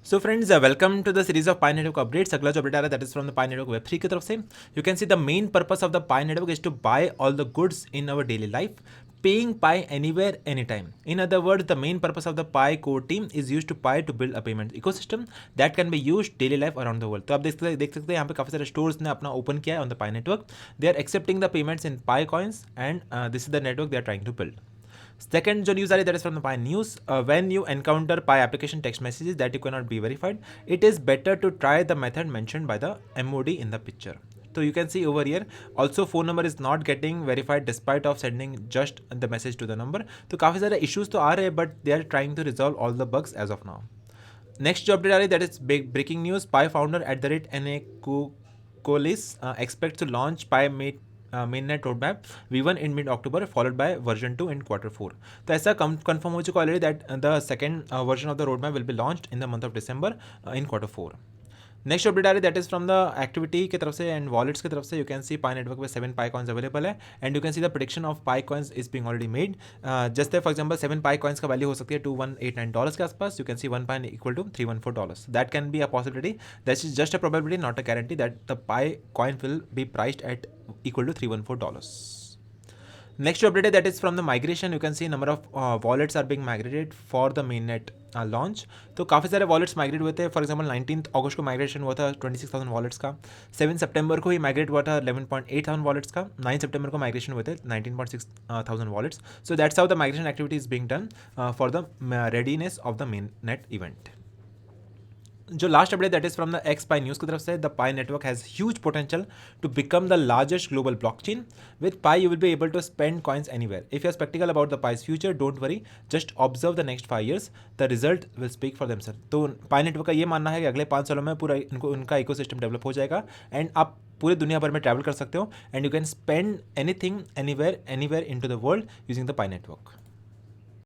So friends, welcome to the series of Pi Network updates. अगला जो update आ रहा है that is from the Pi Network Web3 की तरफ से. You can see the main purpose of the Pi Network is to buy all the goods in our daily life, paying Pi anywhere, anytime. In other words, the main purpose of the Pi core team is used to Pi to build a payment ecosystem that can be used daily life around the world. तो आप देख सकते हैं यहाँ पे काफी सारे stores ने अपना open किया है on the Pi Network. They are accepting the payments in Pi coins and this is the network they are trying to build. Second जो न्यूज़ आ रही है that is from the Pi News. When you encounter Pi application text messages that you cannot be verified, it is better to try the method mentioned by the MOD in the picture. So you can see over here also phone number is not getting verified despite of sending just the message to the number. तो काफ़ी सारे issues तो आ रहे हैं but they are trying to resolve all the bugs as of now. Next जो update आ रही है that is big breaking news. Pi founder at the rate NA Colis expects to launch Pi Mainnet roadmap V1 in mid-October followed by version 2 in quarter 4. तो ऐसा confirm हो चुका already that the second version of the roadmap will be launched in the month of December in quarter 4. Next update आ रही that is from the activity की तरफ से and wallets की तरफ से. You can see Pi network में 7 Pi coins available है and you can see the prediction of Pi coins is being already made. Just for example 7 Pi coins का value हो सकती है $2189 के आसपास. You can see 1 Pi equal to $314. That can be a possibility. That is just a probability not a guarantee that the Pi coin will be priced at equal to $314. Next update that is from the migration. You can see number of wallets are being migrated for the mainnet launch. तो काफ़ी सारे wallets migrate हुए थे. For example 19 अगस्त को migration हुआ था 26,000 wallets का. 7 सितंबर को ही माइग्रेट हुआ था 11,800 वॉलेट्स का. 9 सितंबर को माइग्रेशन हुए थे 19,600 wallets. So that's how the migration activity is being done for the readiness of the main net event. जो last update that is from the X Pi news की तरफ से. The Pi network has huge potential to become the largest global blockchain. With Pi you will be able to spend coins anywhere. If you are sceptical about the Pi's future don't worry, just observe the next 5 years. The result will speak for themselves. तो Pi network का ये मानना है कि अगले 5 सालों में पूरा उनका इकोसिस्टम डेवलप हो जाएगा एंड आप पूरे दुनिया भर में ट्रैवल कर सकते हो and you can spend anything anywhere into the world using the Pi network.